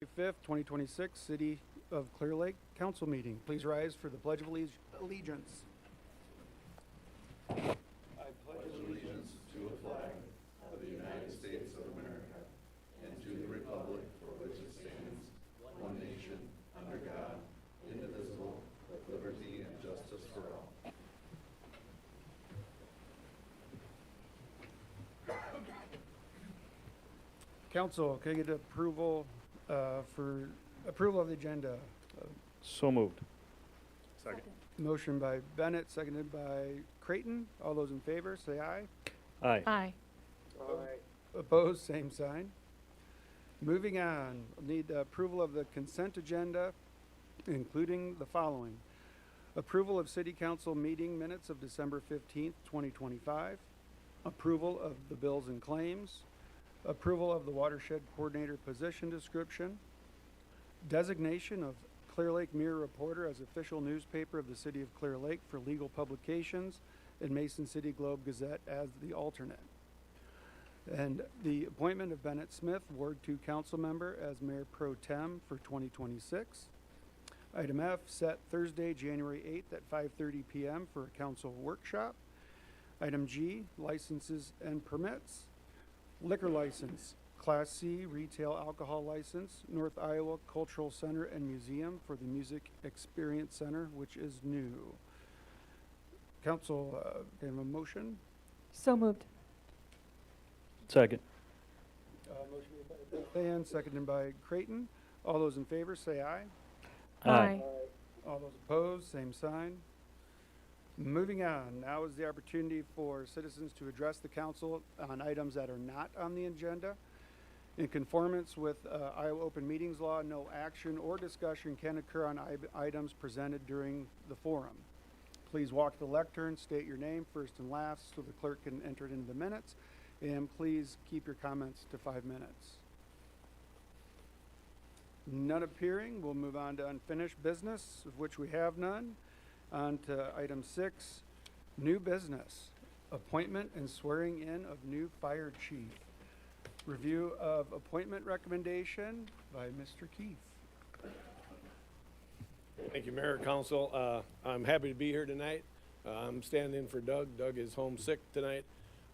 5th, 2026 City of Clear Lake Council meeting. Please rise for the Pledge of Allegiance. I pledge allegiance to a flag of the United States of America and to the republic for which it stands, one nation, under God, indivisible, with liberty and justice for all. Council, can I get approval for approval of the agenda? So moved. Second. Motion by Bennett, seconded by Creighton. All those in favor, say aye. Aye. Aye. Opposed, same sign. Moving on, we'll need approval of the consent agenda, including the following. Approval of City Council meeting minutes of December 15th, 2025. Approval of the bills and claims. Approval of the watershed coordinator position description. Designation of Clear Lake Mirror Reporter as official newspaper of the City of Clear Lake for legal publications, and Mason City Globe Gazette as the alternate. And the appointment of Bennett Smith, Ward 2 council member, as Mayor Pro Tem for 2026. Item F, set Thursday, January 8th at 5:30 p.m. for a council workshop. Item G, licenses and permits. Liquor license, Class C retail alcohol license, North Iowa Cultural Center and Museum for the Music Experience Center, which is new. Council, can I have a motion? So moved. Second. Motion made by Beth Ann, seconded by Creighton. All those in favor say aye. Aye. All those opposed, same sign. Moving on, now is the opportunity for citizens to address the council on items that are not on the agenda. In conformance with Iowa Open Meetings Law, no action or discussion can occur on items presented during the forum. Please walk the lectern, state your name first and last so the clerk can enter it into the minutes, and please keep your comments to 5 minutes. None appearing, we'll move on to unfinished business, of which we have none. On to item 6, new business, appointment and swearing in of new fire chief. Review of appointment recommendation by Mr. Keith. Thank you, Mayor, Council. I'm happy to be here tonight. I'm standing in for Doug. Doug is homesick tonight,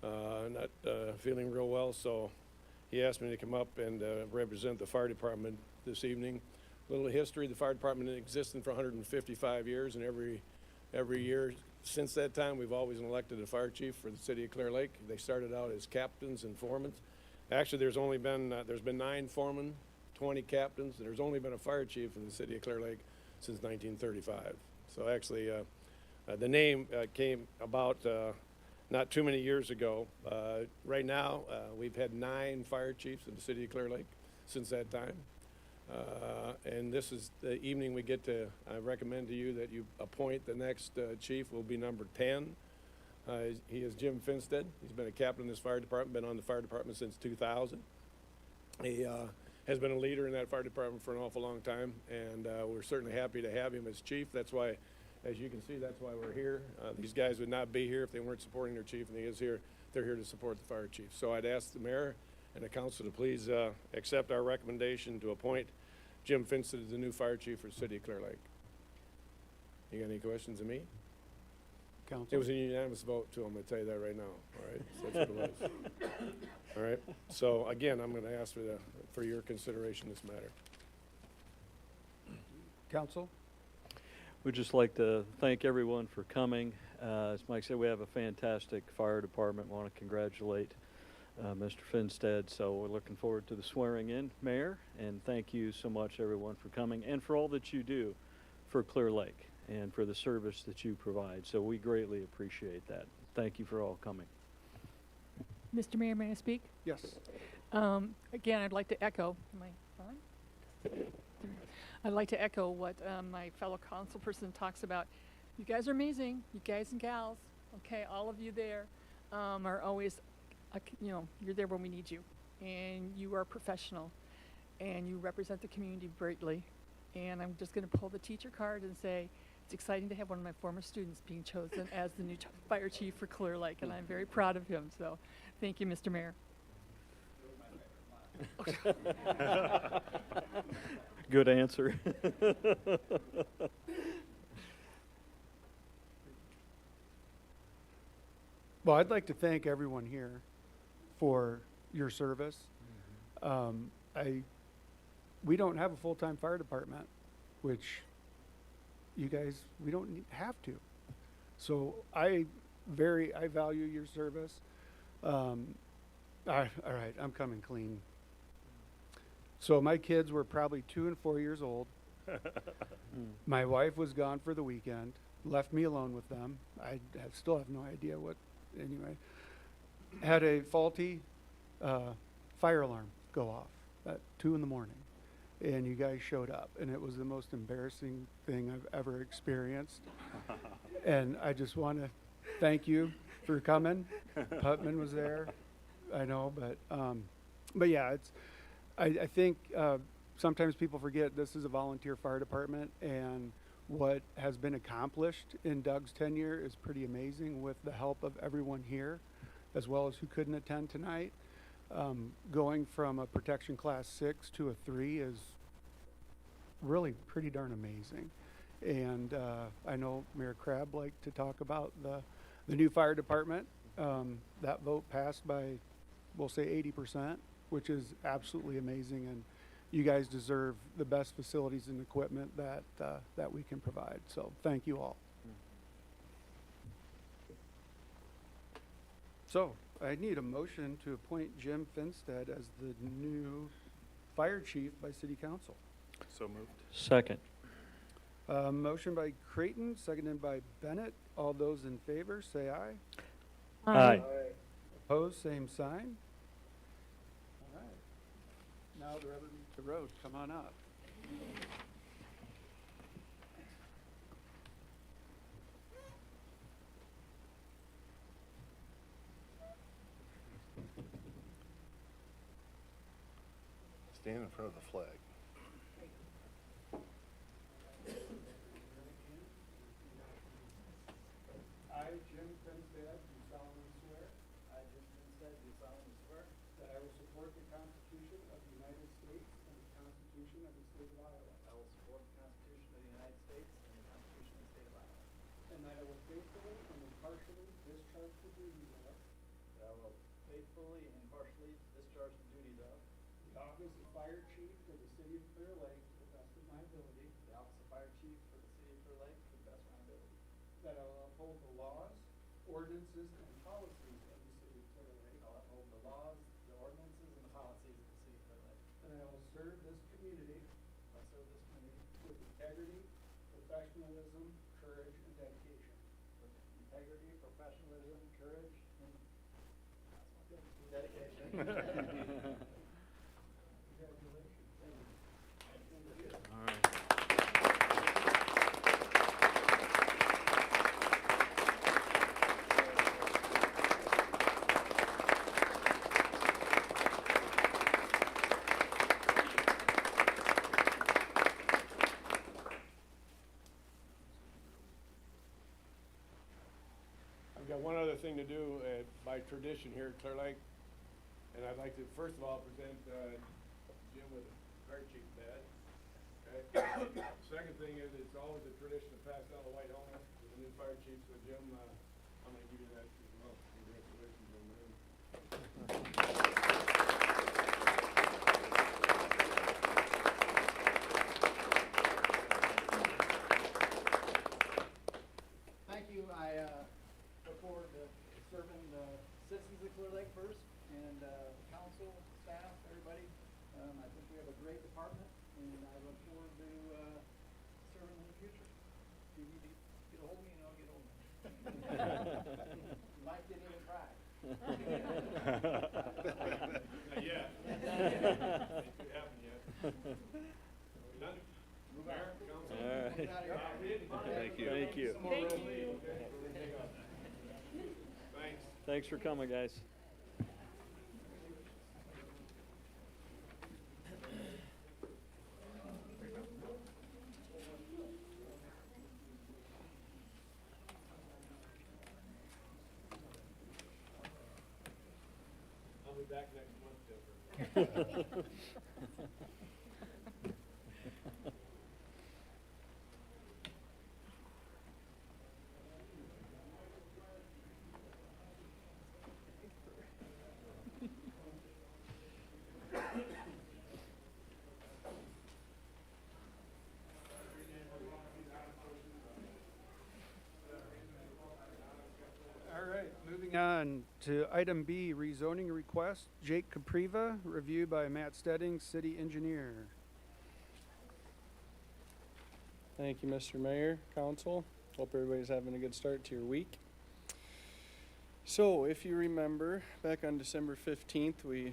not feeling real well, so he asked me to come up and represent the fire department this evening. A little history: the fire department has existed for 155 years, and every year since that time, we've always elected a fire chief for the city of Clear Lake. They started out as captains and foremen. Actually, there's been 9 foremen, 20 captains. There's only been a fire chief in the city of Clear Lake since 1935. So actually, the name came about not too many years ago. Right now, we've had 9 fire chiefs in the city of Clear Lake since that time. And this is the evening we get to, I recommend to you that you appoint the next chief. Will be number 10. He is Jim Finstead. He's been a captain in this fire department, been on the fire department since 2000. He has been a leader in that fire department for an awful long time, and we're certainly happy to have him as chief. That's why, as you can see, that's why we're here. These guys would not be here if they weren't supporting their chief, and he is here. They're here to support the fire chief. So I'd ask the mayor and the council to please accept our recommendation to appoint Jim Finstead as the new fire chief for the city of Clear Lake. You got any questions of me? Council. It was a unanimous vote, too. I'm going to tell you that right now. All right, so that's what it was. All right. So again, I'm going to ask for your consideration this matter. Council. We'd just like to thank everyone for coming. As Mike said, we have a fantastic fire department. Want to congratulate Mr. Finstead. So we're looking forward to the swearing in, Mayor, and thank you so much, everyone, for coming and for all that you do for Clear Lake and for the service that you provide. So we greatly appreciate that. Thank you for all coming. Mr. Mayor, may I speak? Yes. Again, I'd like to echo, am I on? I'd like to echo what my fellow councilperson talks about. You guys are amazing, you guys and gals, okay, all of you there are always, you're there when we need you. And you are professional, and you represent the community greatly. And I'm just going to pull the teacher card and say, it's exciting to have one of my former students being chosen as the new fire chief for Clear Lake, and I'm very proud of him. So thank you, Mr. Mayor. Good answer. Well, I'd like to thank everyone here for your service. We don't have a full-time fire department, which you guys, we don't have to. So I value your service. All right, I'm coming clean. So my kids were probably 2 and 4 years old. My wife was gone for the weekend, left me alone with them. Still have no idea what, anyway. Had a faulty fire alarm go off at 2 in the morning. And you guys showed up, and it was the most embarrassing thing I've ever experienced. And I just want to thank you for coming. Putman was there, I know, but yeah, I think sometimes people forget this is a volunteer fire department, and what has been accomplished in Doug's tenure is pretty amazing with the help of everyone here, as well as who couldn't attend tonight. Going from a protection class 6 to a 3 is really pretty darn amazing. And I know Mayor Crabb liked to talk about the new fire department. That vote passed by, we'll say 80%, which is absolutely amazing. And you guys deserve the best facilities and equipment that we can provide. So thank you all. So I need a motion to appoint Jim Finstead as the new fire chief by city council. So moved. Second. Motion by Creighton, seconded by Bennett. All those in favor, say aye. Aye. Opposed, same sign. All right. Now the rubber meets the road. Come on up. Stand in front of the flag. I, Jim Finstead, do solemnly swear. I, Jim Finstead, do solemnly swear That I will support the Constitution of the United States and the Constitution of the State of Iowa. I will support the Constitution of the United States and the Constitution of the State of Iowa. And that I will faithfully and impartially discharge the duties of That I will faithfully and impartially discharge the duties of the office of Fire Chief for the City of Clear Lake to the best of my ability. the office of Fire Chief for the City of Clear Lake to the best of my ability. That I will uphold the laws, ordinances, and policies of the City of Clear Lake. I will uphold the laws, the ordinances, and the policies of the City of Clear Lake. And I will serve this community I will serve this community with integrity, professionalism, courage, and dedication. with integrity, professionalism, courage, and dedication. Congratulations. All right. I've got one other thing to do by tradition here at Clear Lake. And I'd like to, first of all, present Jim with a fire chief badge. Okay? Second thing is, it's always a tradition to pass down a white helmet to the new fire chief. So Jim, I'm going to give you that as well. Congratulations on that. Thank you. I look forward to serving the citizens of Clear Lake first, and council, staff, everybody. I think we have a great department, and I look forward to serving in the future. If you need to get a hold of me, and I'll get hold of you. You might get even try. Not yet. It could happen yet. Are we done? Move out. Council? All right. Move out of here. Thank you. Thank you. Some more room, please, okay? Thanks. Thanks for coming, guys. I'll be back next month, Jennifer. All right, moving on to item B, rezoning request. Jake Capriva, review by Matt Stedding, city engineer. Thank you, Mr. Mayor, Council. Hope everybody's having a good start to your week. So, if you remember, back on December 15th, we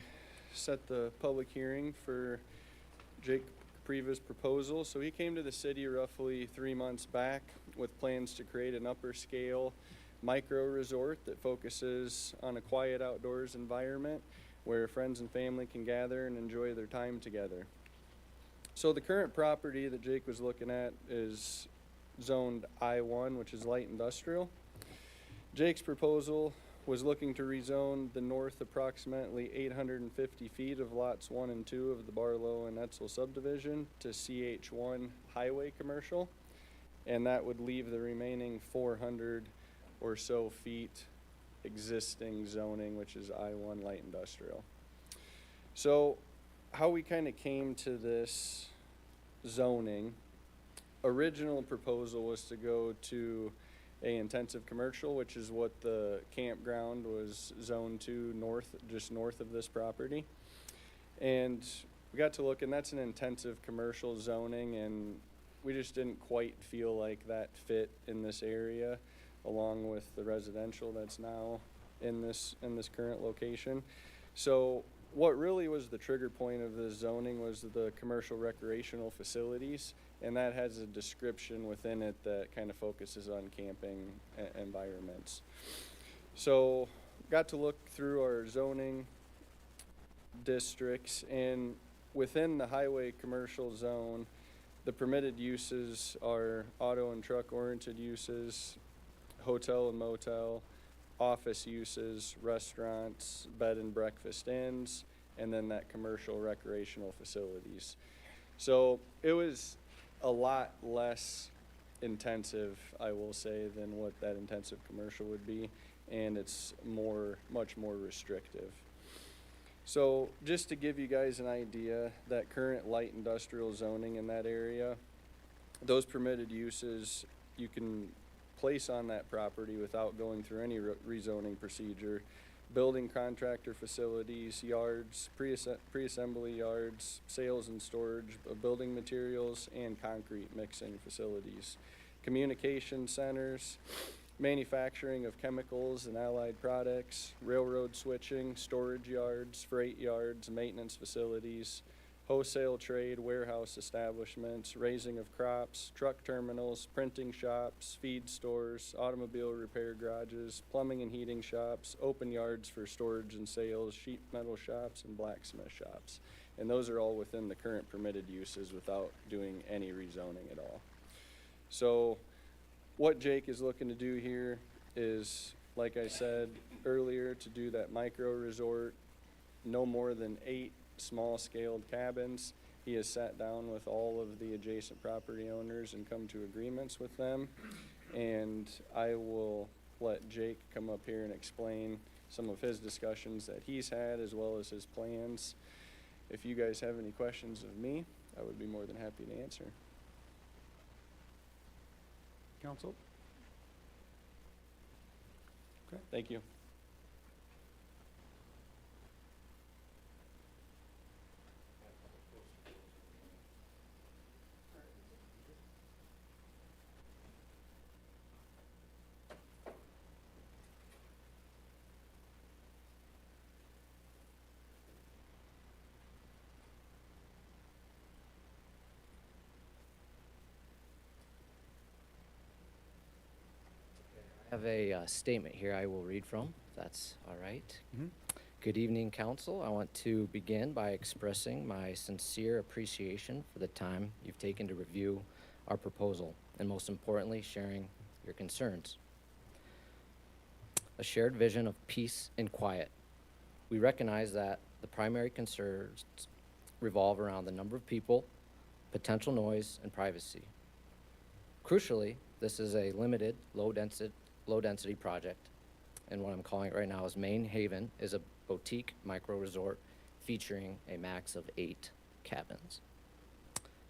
set the public hearing for Jake Capriva's proposal. So he came to the city roughly 3 months back with plans to create an upper scale micro resort that focuses on a quiet outdoors environment where friends and family can gather and enjoy their time together. So the current property that Jake was looking at is zoned I-1, which is light industrial. Jake's proposal was looking to rezone the north approximately 850 feet of lots 1 and 2 of the Barlow and Etzel subdivision to CH1 highway commercial, and that would leave the remaining 400 or so feet existing zoning, which is I-1 light industrial. So how we kind of came to this zoning, original proposal was to go to a intensive commercial, which is what the campground was zoned to north, just north of this property. And we got to look, and that's an intensive commercial zoning, and we just didn't quite feel like that fit in this area, along with the residential that's now in this current location. So what really was the trigger point of the zoning was the commercial recreational facilities, and that has a description within it that kind of focuses on camping environments. So got to look through our zoning districts, and within the highway commercial zone, the permitted uses are auto and truck oriented uses, hotel and motel, office uses, restaurants, bed and breakfast inns, and then that commercial recreational facilities. So it was a lot less intensive, I will say, than what that intensive commercial would be, and it's much more restrictive. So just to give you guys an idea, that current light industrial zoning in that area, those permitted uses you can place on that property without going through any rezoning procedure. Building contractor facilities, yards, pre-assembly yards, sales and storage of building materials, and concrete mixing facilities. Communication centers, manufacturing of chemicals and allied products, railroad switching, storage yards, freight yards, maintenance facilities, wholesale trade, warehouse establishments, raising of crops, truck terminals, printing shops, feed stores, automobile repair garages, plumbing and heating shops, open yards for storage and sales, sheet metal shops, and blacksmith shops. And those are all within the current permitted uses without doing any rezoning at all. So what Jake is looking to do here is, like I said earlier, to do that micro resort, no more than 8 small-scaled cabins. He has sat down with all of the adjacent property owners and come to agreements with them. And I will let Jake come up here and explain some of his discussions that he's had as well as his plans. If you guys have any questions of me, I would be more than happy to answer. Council? Okay. Thank you. I have a statement here I will read from, if that's all right. Mm-hmm. Good evening, Council. I want to begin by expressing my sincere appreciation for the time you've taken to review our proposal, and most importantly, sharing your concerns. A shared vision of peace and quiet. We recognize that The primary concerns revolve around the number of people, potential noise, and privacy. Crucially, this is a limited, low-density project, and what I'm calling it right now is Main Haven is a boutique micro-resort featuring a max of 8 cabins.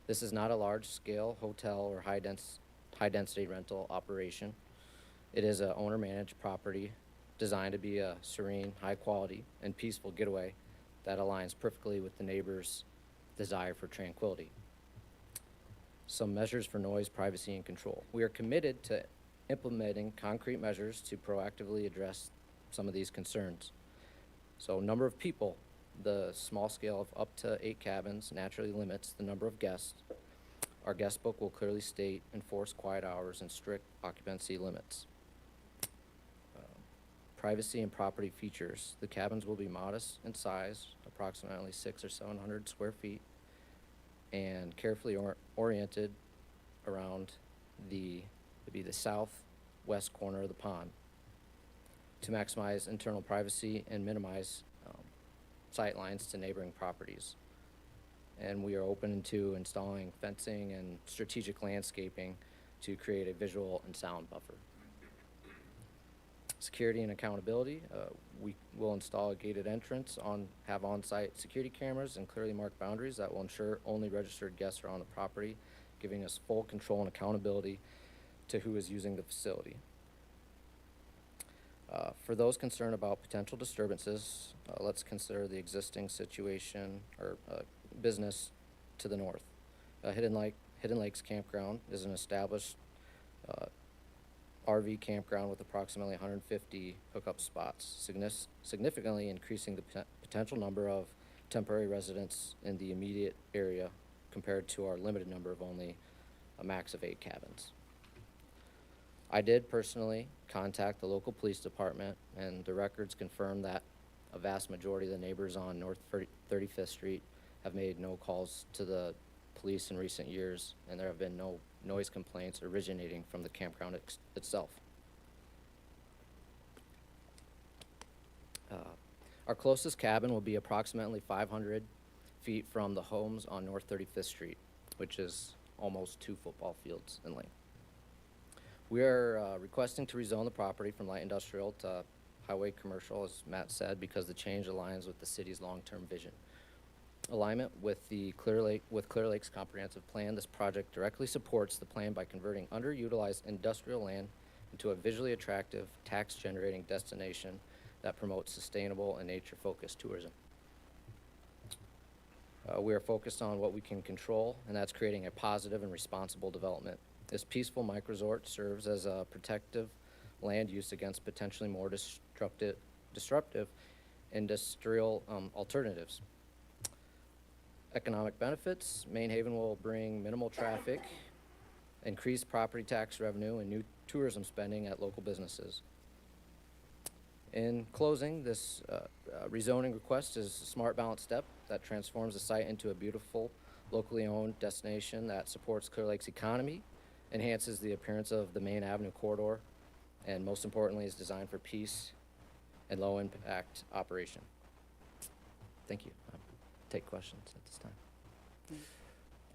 This is not a large-scale hotel or high-density rental operation. It is a owner-managed property designed to be a serene, high-quality, and peaceful getaway that aligns perfectly with the neighbors' desire for tranquility. Some measures for noise, privacy, and control. We are committed to implementing concrete measures to proactively address some of these concerns. So number of people, the small scale of up to 8 cabins naturally limits the number of guests. Our guest book will clearly state enforced quiet hours and strict occupancy limits. Privacy and property features. The cabins will be modest in size, approximately 600 or 700 square feet, and carefully oriented around the southwest corner of the pond to maximize internal privacy and minimize sight lines to neighboring properties. And we are open to installing fencing and strategic landscaping to create a visual and sound buffer. Security and accountability. We will install a gated entrance, have on-site security cameras and clearly marked boundaries that will ensure only registered guests are on the property, giving us full control and accountability to who is using the facility. For those concerned about potential disturbances, let's consider the existing situation or business to the north. Hidden Lakes Campground is an established RV campground with approximately 150 hookup spots, significantly increasing the potential number of temporary residents in the immediate area compared to our limited number of only a max of 8 cabins. I did personally contact the local police department, and the records confirm that a vast majority of the neighbors on North 35th Street have made no calls to the police in recent years, and there have been no noise complaints originating from the campground itself. Our closest cabin will be approximately 500 feet from the homes on North 35th Street, which is almost 2 football fields in length. We are requesting to rezone the property from light industrial to highway commercial, as Matt said, because the change aligns with the city's long-term vision. Alignment with Clear Lake's comprehensive plan, this project directly supports the plan by converting underutilized industrial land into a visually attractive, tax-generating destination that promotes sustainable and nature-focused tourism. We are focused on what we can control, and that's creating a positive and responsible development. This peaceful micro-resort serves as a protective land use against potentially more disruptive industrial alternatives. Economic benefits. Main Haven will bring minimal traffic, increased property tax revenue, and new tourism spending at local businesses. In closing, this rezoning request is a smart, balanced step that transforms the site into a beautiful, locally owned destination that supports Clear Lake's economy, enhances the appearance of the Main Avenue corridor, and most importantly is designed for peace and low impact operation. Thank you. Take questions at this time.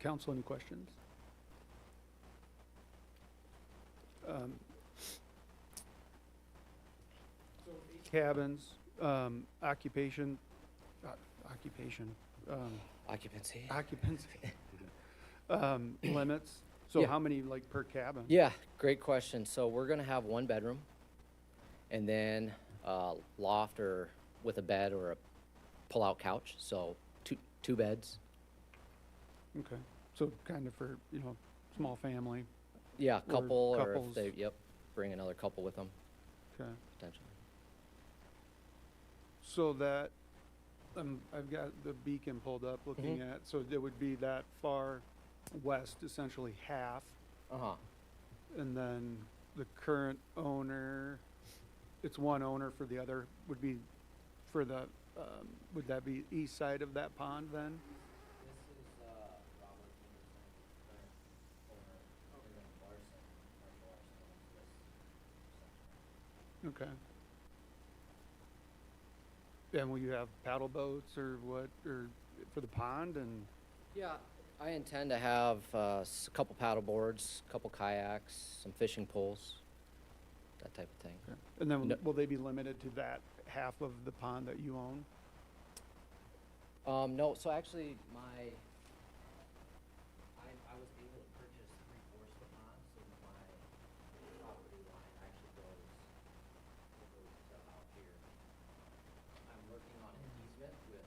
Council, any questions? So 8 cabins, occupancy, limits. So Yeah. how many like per cabin? Yeah, great question. So we're gonna have 1 bedroom and then loft or with a bed or a pull-out couch. So two beds. Okay, so kind of for, small family, Yeah, couple or couples. if they, bring another couple with them okay. potentially. So that, I've got the beacon pulled up looking at, so it would be that far west, essentially half, Uh-huh. and then the current owner, it's one owner for the other, would be for the, would that be east side of that pond then? This is Robert Henderson, current owner, Okay. And will you have paddle boats or what, or for the pond and? Yeah, I intend to have a couple paddle boards, a couple kayaks, some fishing poles, that type of thing. And then No- will they be limited to that half of the pond that you own? No, so actually I was able to purchase 3/4 of the pond, so my property line actually goes over to out here. I'm working on an easement with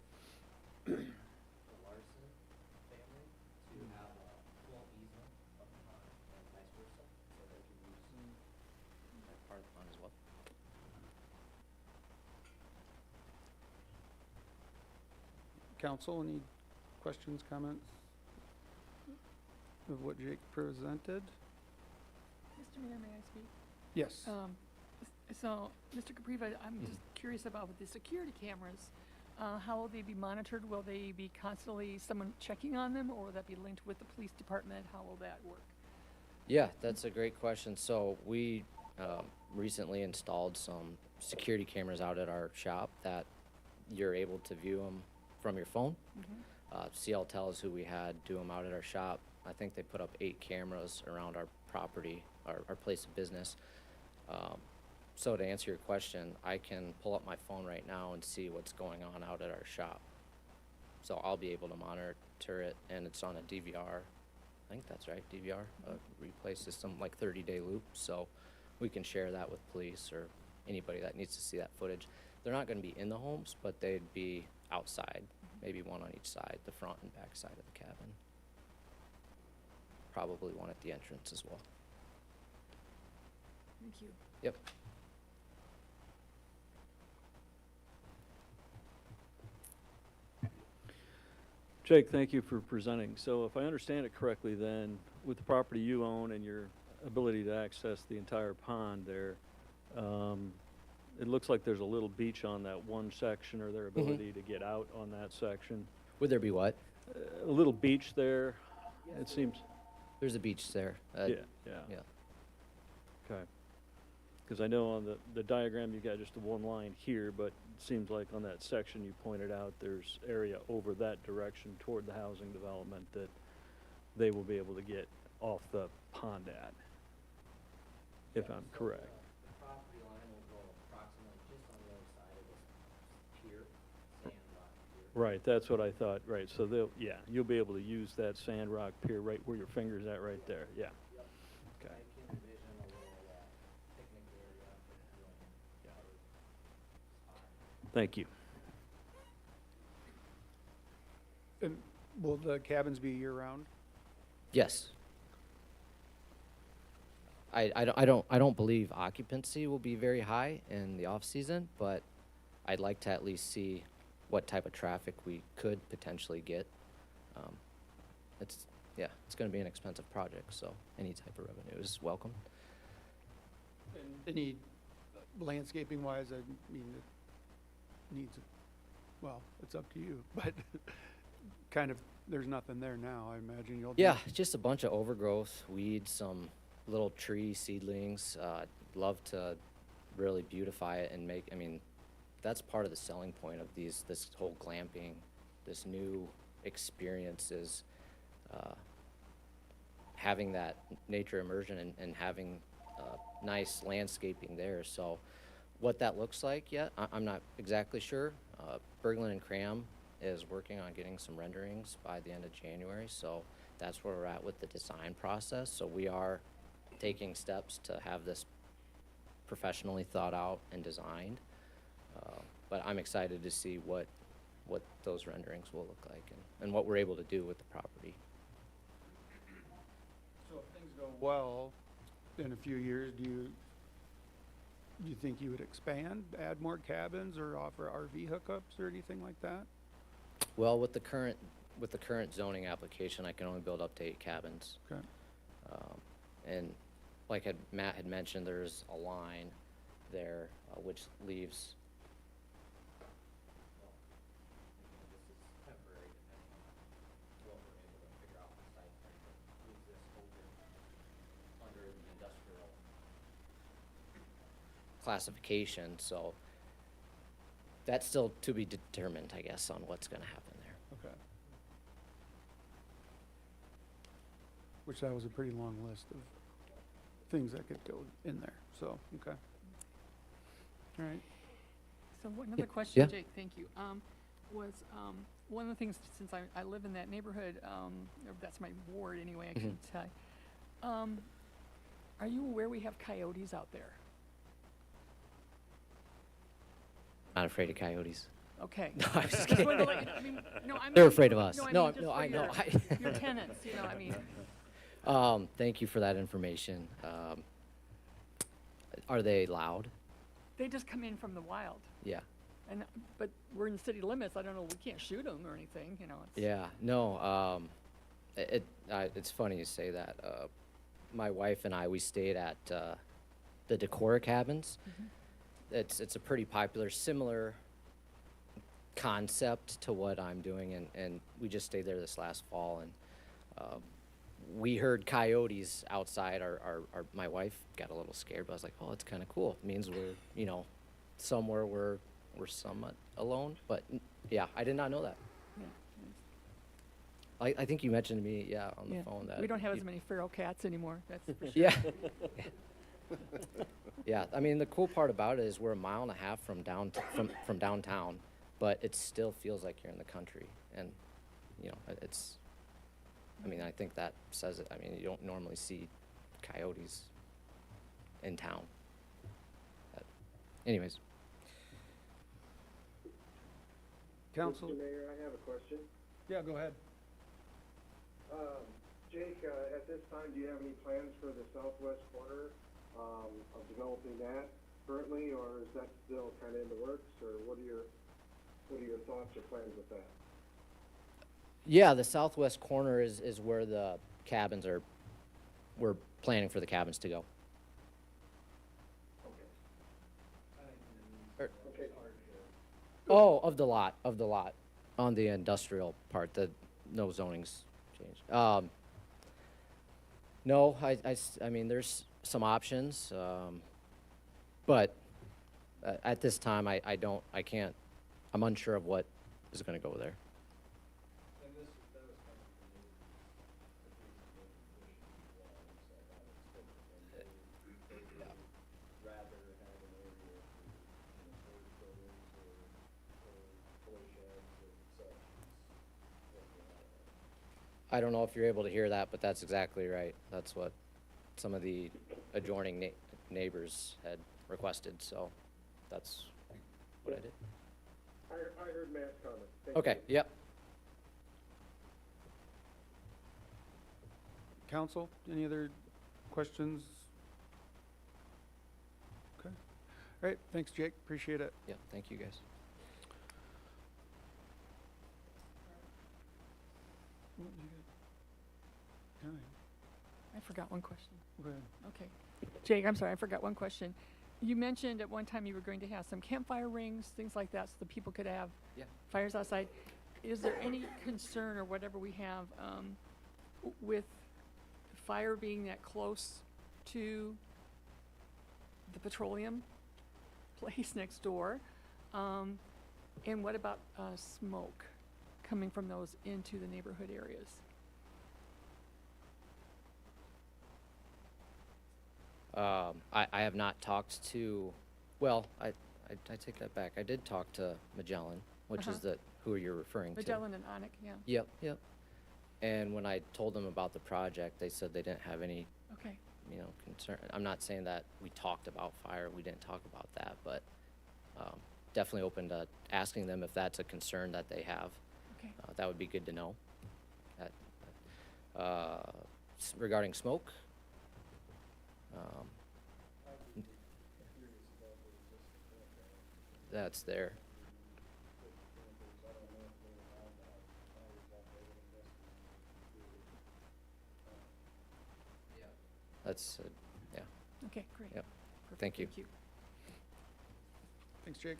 the Larson family to have a full easement of the pond and vice versa, so they can use that part of the pond as well. Council, any questions, comments of what Jake presented? Mr. Mayor, may I speak? Yes. So, Mr. Capriva, I'm just curious about with the security cameras. How will they be monitored? Will they be constantly someone checking on them, or will that be linked with the police department? How will that work? Yeah, that's a great question. So we recently installed some security cameras out at our shop that you're able to view them from your phone. CL Tells, who we had do them out at our shop, I think they put up 8 cameras around our property, our place of business. So to answer your question, I can pull up my phone right now and see what's going on out at our shop. So I'll be able to monitor it, and it's on a DVR. I think that's right, DVR, a replay system, like 30-day loop. So we can share that with police or anybody that needs to see that footage. They're not going to be in the homes, but they'd be outside, maybe one on each side, the front and back side of the cabin. Probably one at the entrance as well. Thank you. Yep. Jake, thank you for presenting. So if I understand it correctly, then with the property you own and your ability to access the entire pond there, it looks like there's a little beach on that one section, or their ability to get out on that section. Would there be what? A little beach there, it seems. There's a beach there. Yeah. Yeah. Okay. Because I know on the diagram, you got just the one line here, but it seems like on that section you pointed out, there's area over that direction toward the housing development that they will be able to get off the pond at, if I'm correct. The property line will go approximately just on the other side of this pier, sandrock pier. Right, that's what I thought, right, so you'll be able to use that sandrock pier right where your finger's at right there, yeah. Yep. Okay. I can envision a little picnic area, covered spot. Thank you. And will the cabins be year-round? Yes. I don't believe occupancy will be very high in the off season, but I'd like to at least see what type of traffic we could potentially get. It's going to be an expensive project, so any type of revenue is welcome. And any landscaping-wise, I mean, it needs, well, it's up to you, but kind of, there's nothing there now, I imagine you'll. Yeah, just a bunch of overgrowth, weeds, some little tree seedlings. Love to really beautify it and make, I mean, that's part of the selling point of this whole glamping, this new experience is having that nature immersion and having nice landscaping there. So what that looks like yet, I'm not exactly sure. Berglund and Cram is working on getting some renderings by the end of January, so that's where we're at with the design process. So we are taking steps to have this professionally thought out and designed. But I'm excited to see what those renderings will look like and what we're able to do with the property. So if things go well, in a few years, do you think you would expand, add more cabins, or offer RV hookups or anything like that? Well, with the current zoning application, I can only build up to 8 cabins. Okay. And like Matt had mentioned, there's a line there which leaves. Well, this is temporary, depending on what we're able to figure out with site plan, but leaves this open under the industrial classification. So That's still to be determined, I guess, on what's gonna happen there. Okay. Which that was a pretty long list of things that could go in there, so, okay. All right. So another Yeah. question, Yeah. Jake, thank you, was, one of the things, since I live in that neighborhood, or that's my ward anyway, I can tell. Are you aware we have coyotes out there? Not afraid of coyotes. Okay. No, I'm just Just kidding. wanted to let you- I mean, no, I They're mean- afraid of us. No, I No, mean, just no, for I know. your tenants, you know, I mean, Thank you for that information. Are they loud? they just come in from the wild. Yeah. And, but we're in city limits, I don't know, we can't shoot them or anything, you know, it's. Yeah, no, it's funny you say that. My wife and I, we stayed at the Decorah cabins. It's a pretty popular, similar concept to what I'm doing, and we just stayed there this last fall, and we heard coyotes outside. My wife got a little scared, but I was like, oh, it's kind of cool. It means we're, you know, somewhere we're somewhat alone, but yeah, I did not know that. Yeah, I think you mentioned to me, yeah, on the yeah. phone that. We don't have as you- many feral cats anymore, that's for sure. Yeah. Yeah, I mean, the cool part about it is we're a mile and a half from downtown, but it still feels like you're in the country, and, you know, it's, I mean, I think that says it. I mean, you don't normally see coyotes in town. But anyways, Council? Mr. Mayor, I have a question. Yeah, go ahead. Jake, at this time, do you have any plans for the southwest corner of developing that currently, or is that still kind of in the works, or what are your thoughts or plans with that? yeah, the southwest corner is where the cabins are, we're planning for the cabins to go. Okay. Okay. Oh, of the lot, on the industrial part, no zoning's changed. No, I mean, there's some options, but at this time, I can't, I'm unsure of what is gonna go there. I don't know if you're able to hear that, but that's exactly right. That's what some of the adjoining neighbors had requested, so that's what I did. I heard Matt's comment. Thank you. Okay, yep. Council, any other questions? Okay. All right, thanks, Jake. Appreciate it. Yeah, thank you, guys. I forgot one question. Go ahead. Okay. Jake, I'm sorry, I forgot one question. You mentioned at one time you were going to have some campfire rings, things like that, so the people could have Yeah. fires outside. Is there any concern or whatever we have with fire being that close to the petroleum place next door? And what about smoke coming from those into the neighborhood areas? I have not talked to, well, I take that back. I did talk to Magellan, which is who you're referring to. Magellan and Onic, yeah. Yep. And when I told them about the project, they said they didn't have any, Okay. concern. I'm not saying that we talked about fire. We didn't talk about that, but definitely open to asking them if that's a concern that they have. Okay. That would be good to know. Regarding smoke, that's there. That's, yeah, Okay, great. Yep. Perfect, Thank you. Thank you. Thanks, Jake.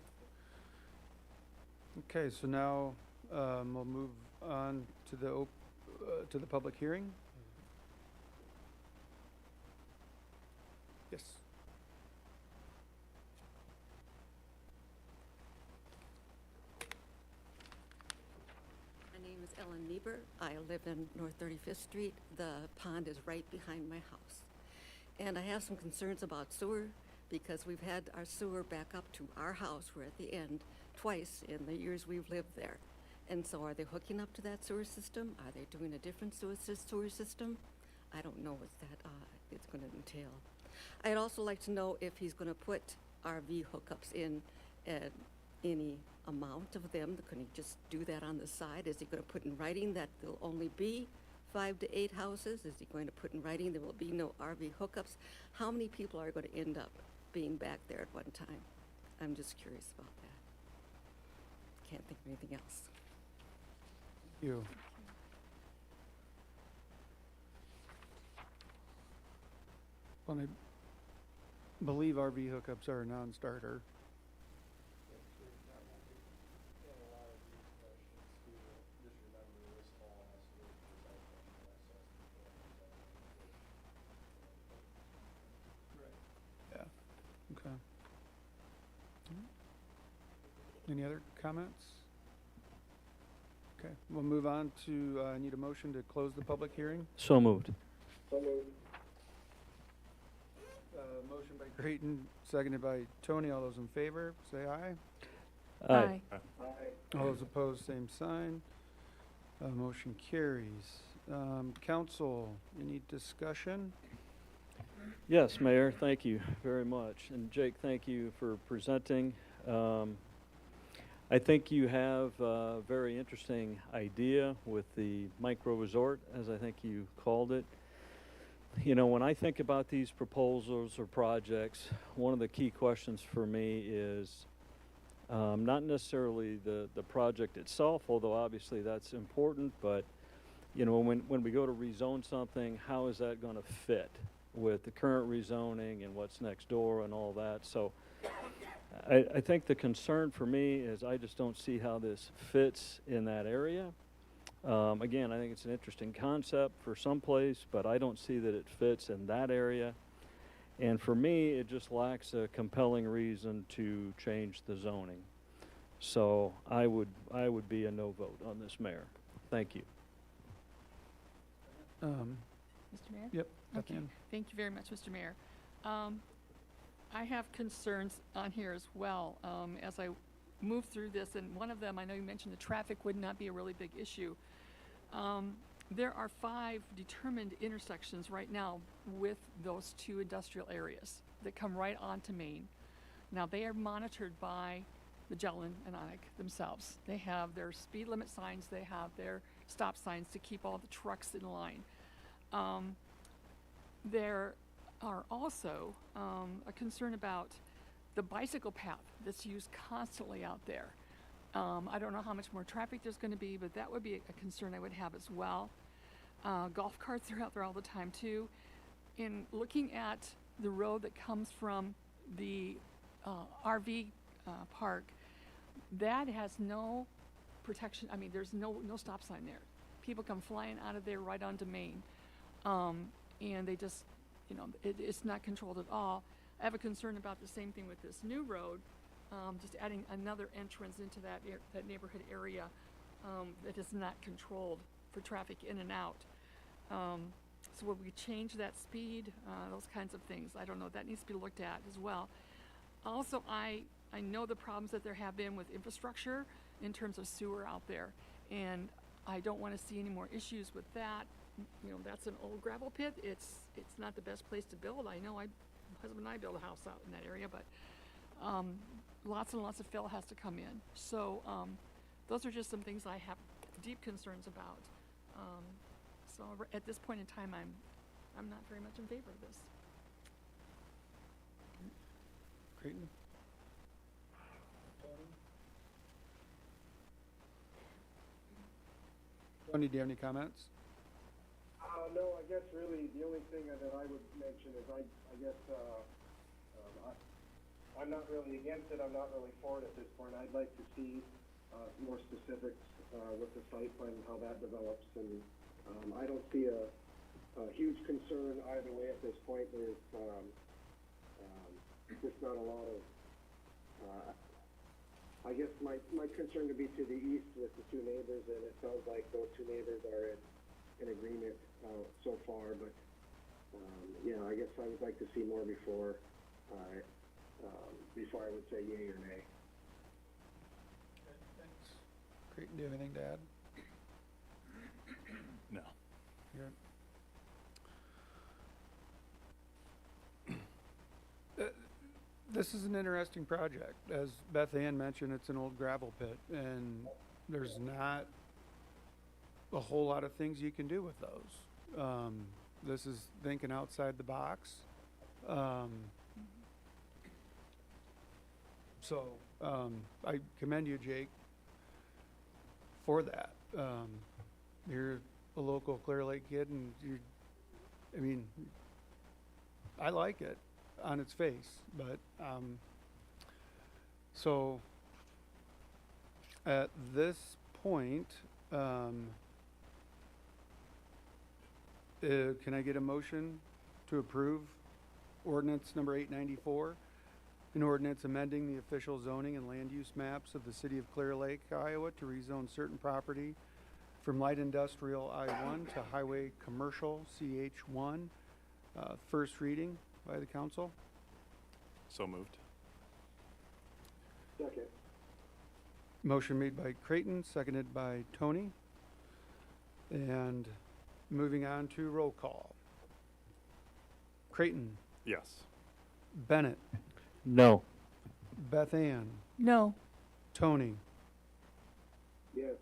Okay, so now we'll move on to the public hearing. Yes. neighbor. I live in North 35th Street. The pond is right behind my house. And I have some concerns about sewer because we've had our sewer back up to our house. We're at the end twice in the years we've lived there. And so are they hooking up to that sewer system? Are they doing a different sewer system? I don't know what that it's going to entail. I'd also like to know if he's going to put RV hookups in at any amount of them. Can he just do that on the side? Is he going to put in writing that there'll only be 5 to 8 houses? Is he going to put in writing there will be no RV hookups? How many people are going to end up being back there at one time? I'm just curious about that. Can't think of anything else. You. Well, I believe RV hookups are a non-starter. Yeah, okay. Any other comments? Okay, we'll move on to, I need a motion to close the public hearing. So moved. So moved. Motion by Creighton, seconded by Tony. All those in favor, say aye. Aye. Aye. All those opposed, same sign. Motion carries. Council, any discussion? Yes, Mayor, thank you very much. And Jake, thank you for presenting. I think you have a very interesting idea with the micro resort, as I think you called it. You know, when I think about these proposals or projects, one of the key questions for me is not necessarily the project itself, although obviously that's important, but you know, when we go to rezone something, how is that going to fit with the current rezoning and what's next door and all that? So I think the concern for me is I just don't see how this fits in that area. Again, I think it's an interesting concept for some place, but I don't see that it fits in that area. And for me, it just lacks a compelling reason to change the zoning. So I would be a no vote on this, Mayor. Thank you. Mr. Mayor? Yep. Okay, thank you very much, Mr. Mayor. I have concerns on here as well as I move through this, and one of them, I know you mentioned the traffic would not be a really big issue. There are 5 determined intersections right now with those 2 industrial areas that come right onto Main. Now, they are monitored by the Jelen and Onik themselves. They have their speed limit signs, they have their stop signs to keep all the trucks in line. There are also a concern about the bicycle path that's used constantly out there. I don't know how much more traffic there's going to be, but that would be a concern I would have as well. Golf carts are out there all the time too. In looking at the road that comes from the RV park, that has no protection. I mean, there's no stop sign there. People come flying out of there right onto Main, and they just, you know, it's not controlled at all. I have a concern about the same thing with this new road, just adding another entrance into that neighborhood area that is not controlled for traffic in and out. So will we change that speed, those kinds of things? I don't know, that needs to be looked at as well. Also, I know the problems that there have been with infrastructure in terms of sewer out there, and I don't want to see any more issues with that. You know, that's an old gravel pit. It's not the best place to build. I know, my husband and I built a house out in that area, but lots and lots of fill has to come in. So those are just some things I have deep concerns about. So at this point in time, I'm not very much in favor of this. Creighton? Tony, do you have any comments? No, I guess really the only thing that I would mention is I guess I'm not really against it. I'm not really for it at this point. I'd like to see more specifics with the site plan and how that develops. And I don't see a huge concern either way at this point. There's just not a lot of I guess my concern would be to the east with the two neighbors, and it sounds like those two neighbors are in agreement, so far, but, you know, I guess I would like to see more before I would say yay or nay. Creighton, do you have anything to add? No. This is an interesting project. As Beth Ann mentioned, it's an old gravel pit, and there's not a whole lot of things you can do with those. This is thinking outside the box. I commend you, Jake, for that. You're a local Clear Lake kid, and I like it on its face, but, so at this point, can I get a motion to approve ordinance number 894? An ordinance amending the official zoning and land use maps of the city of Clear Lake, Iowa to rezone certain property from light industrial I-1 to highway commercial CH1. First reading by the council. So moved. Second. Motion made by Creighton, seconded by Tony. And moving on to roll call. Creighton, Yes. Bennett, No. Beth Ann, No. Tony, Yes.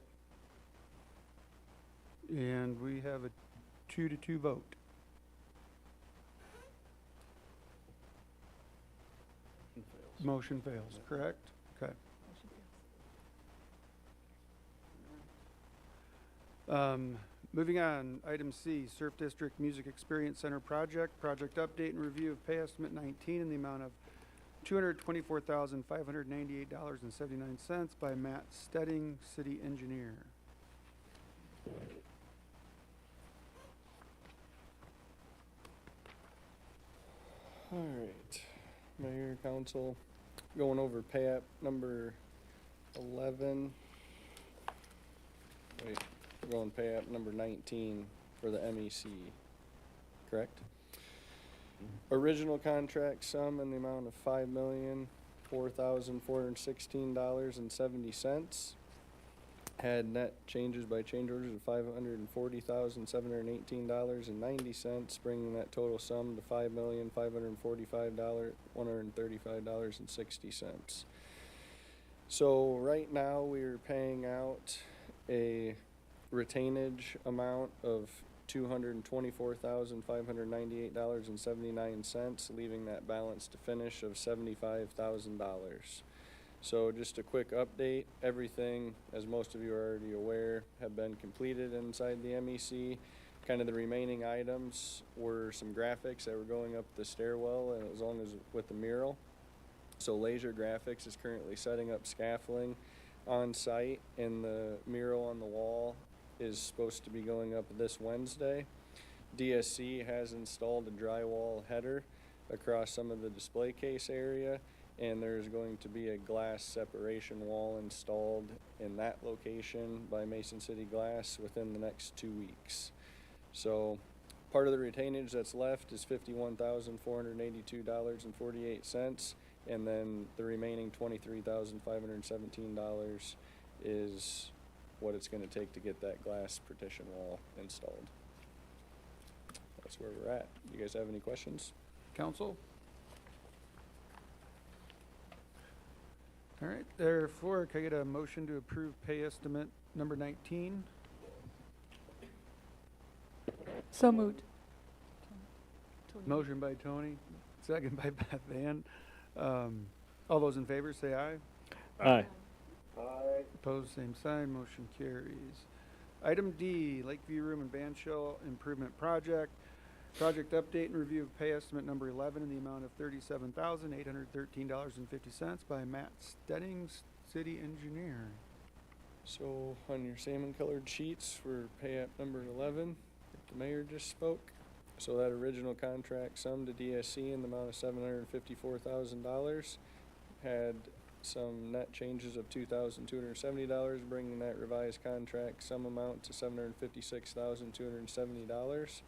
and we have a 2-2 vote. Motion fails, correct? Okay. Moving on, item C, Surf District Music Experience Center project update and review of pay estimate 19 in the amount of $224,598.79 by Matt Stedding, city engineer. All right, Mayor, Council, going over pay app number 11. Wait, we're going pay app number 19 for the MEC, correct? Original contract sum in the amount of $5,004,416.70. Had net changes by change orders of $540,718.90, bringing that total sum to $5,545,135.60. So right now we're paying out a retainage amount of $224,598.79, leaving that balance to finish of $75,000. So just a quick update, everything, as most of you are already aware, have been completed inside the MEC. Kind of the remaining items were some graphics that were going up the stairwell, and as long as with the mural. So Laser Graphics is currently setting up scaffolding on site, and the mural on the wall is supposed to be going up this Wednesday. DSC has installed a drywall header across some of the display case area, and there's going to be a glass separation wall installed in that location by Mason City Glass within the next 2 weeks. So part of the retainage that's left is $51,482.48, and then the remaining $23,517 is what it's going to take to get that glass partition wall installed. That's where we're at. You guys have any questions? Council? All right, therefore, can I get a motion to approve pay estimate number 19? So moved. Motion by Tony, second by Beth Ann. All those in favor say aye. Aye. Aye. Opposed, same sign, motion carries. Item D, Lakeview Room and Band Shell Improvement Project. Project update and review of pay estimate number 11 in the amount of $37,813.50 by Matt Steddings, city engineer. So on your salmon colored sheets for pay app number 11, the mayor just spoke. So that original contract sum to DSC in the amount of $754,000 had some net changes of $2,270, bringing that revised contract sum amount to $756,270.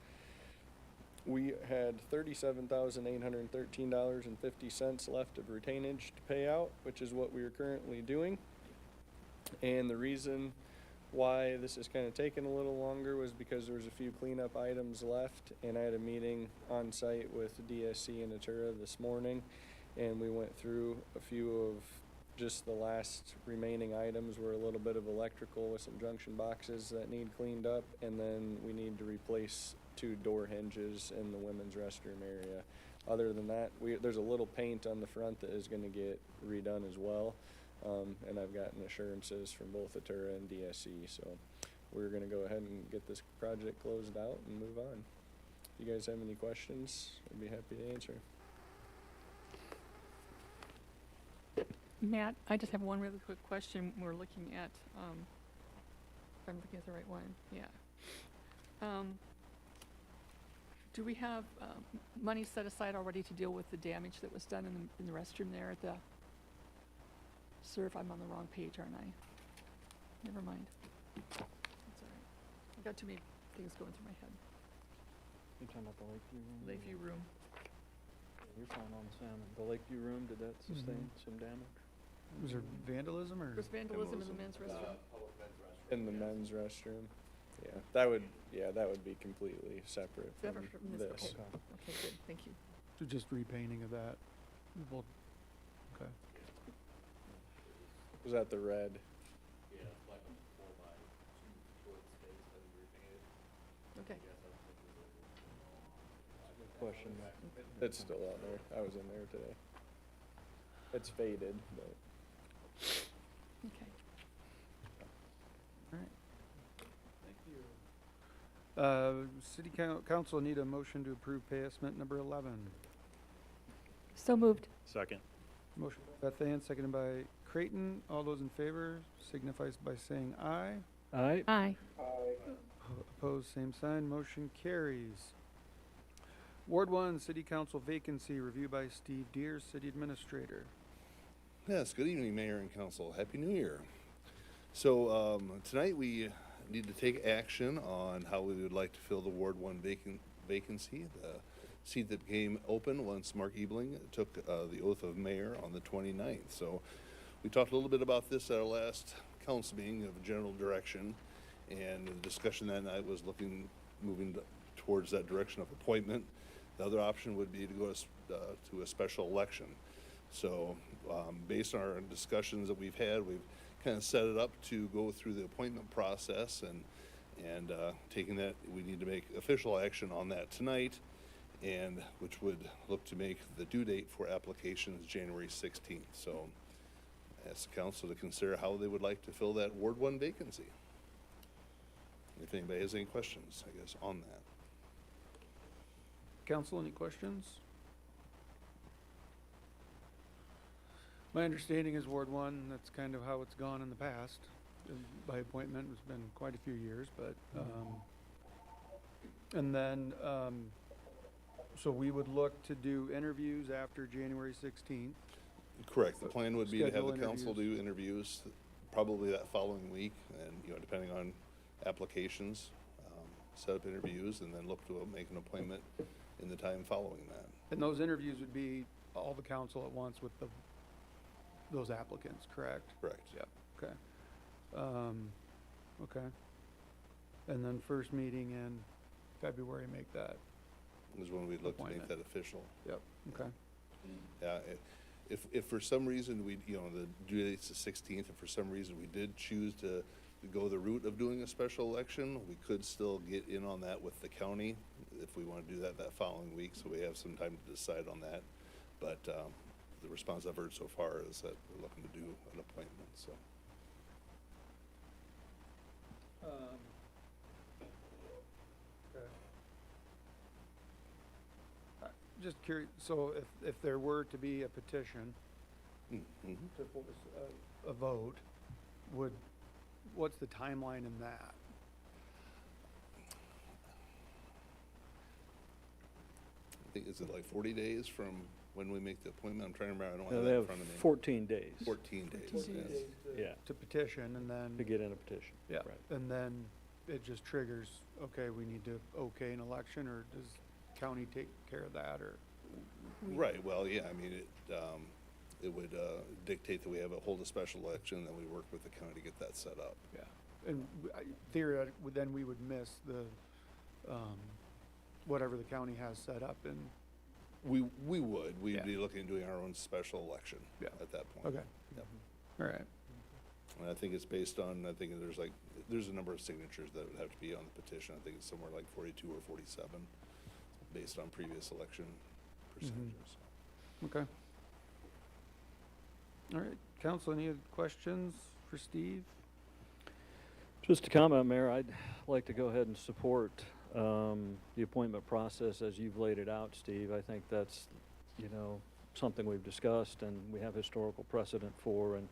We had $37,813.50 left of retainage to pay out, which is what we are currently doing. And the reason why this is kind of taking a little longer was because there was a few cleanup items left, and I had a meeting on site with DSC and Natura this morning, and we went through a few of just the last remaining items were a little bit of electrical with some junction boxes that need cleaned up, and then we need to replace 2 door hinges in the women's restroom area. Other than that, there's a little paint on the front that is going to get redone as well, and I've gotten assurances from both Natura and DSC, so we're going to go ahead and get this project closed out and move on. If you guys have any questions, I'd be happy to answer. Matt, I just have one really quick question. We're looking at, if I'm looking at the right one, yeah. Do we have money set aside already to deal with the damage that was done in the restroom there at the, sir, if I'm on the wrong page, aren't I? Never mind. That's all right. I've got too many things going through my head. You talking about the Lakeview room? Lakeview room. You're fine on the salmon. The Lakeview room, did that sustain some damage? Was there vandalism or? There's vandalism in the men's restroom. In the men's restroom. Yeah, that would be completely separate Separate from from this, this. okay. Okay, good, thank you. So just repainting of that? Well, okay. Was that the red? Okay. Question. It's still out there. I was in there today. It's faded, but Okay. All right. City council need a motion to approve pay estimate number 11. So moved. Second. Motion by Beth Ann, seconded by Creighton. All those in favor signifies by saying aye. Aye. Aye. Opposed, same sign. Motion carries. Ward 1, City Council vacancy, review by Steve Deere, City Administrator. Yes, good evening, Mayor and Council. Happy New Year. So tonight we need to take action on how we would like to fill the Ward 1 vacancy, the seat that became open once Mark Ebling took the oath of mayor on the 29th. So we talked a little bit about this at our last council meeting of general direction, and the discussion that night was moving towards that direction of appointment. The other option would be to go to a special election. So based on our discussions that we've had, we've kind of set it up to go through the appointment process, and taking that, we need to make official action on that tonight, and which would look to make the due date for applications January 16th. So ask the council to consider how they would like to fill that Ward 1 vacancy. If anybody has any questions, I guess, on that. Council, any questions? My understanding is Ward 1, that's kind of how it's gone in the past. By appointment, it's been quite a few years, but, and then, so we would look to do interviews after January 16th. Correct. The plan would be to have Schedule the council do interviews probably that following week, and, you know, depending on applications, set up interviews, and then look to make an appointment in the time following that. And those interviews would be all the council at once with those applicants, correct? Correct. Yep, okay. Okay. And then first meeting in February, make that, Is when we'd look to make Appointment. that official. yep, okay. Yeah, if for some reason we, you know, the due date's the 16th, if for some reason we did choose to go the route of doing a special election, we could still get in on that with the county if we want to do that following week, so we have some time to decide on that. But the response I've heard so far is that we're looking to do an appointment, so. Okay. Just curious, so if there were to be a petition Mm-hmm. to force a vote, what's the timeline in that? think, is it like 40 days from when we make the appointment? I'm trying to remember, I don't have They that in have front of me. 14 days 14 days, 14 yes. days Yeah. to petition, and then, to get in a petition. yeah, Right. and then it just triggers, okay, we need to okay an election, or does county take care of that, or? Right, well, yeah, I mean, it would dictate that we hold a special election, and then we work with the county to get that set up. Yeah, and theoretically, then we would miss the, whatever the county has set up, and, We would, we'd Yeah. be looking at doing our own special election Yeah. at that point. okay, Yep. all right. And I think it's based on, I think there's a number of signatures that would have to be on the petition. I think it's somewhere like 42 or 47, based on previous election percentages. Okay. All right, council, any other questions for Steve? Just a comment, Mayor, I'd like to go ahead and support the appointment process as you've laid it out, Steve. I think that's, something we've discussed and we have historical precedent for, and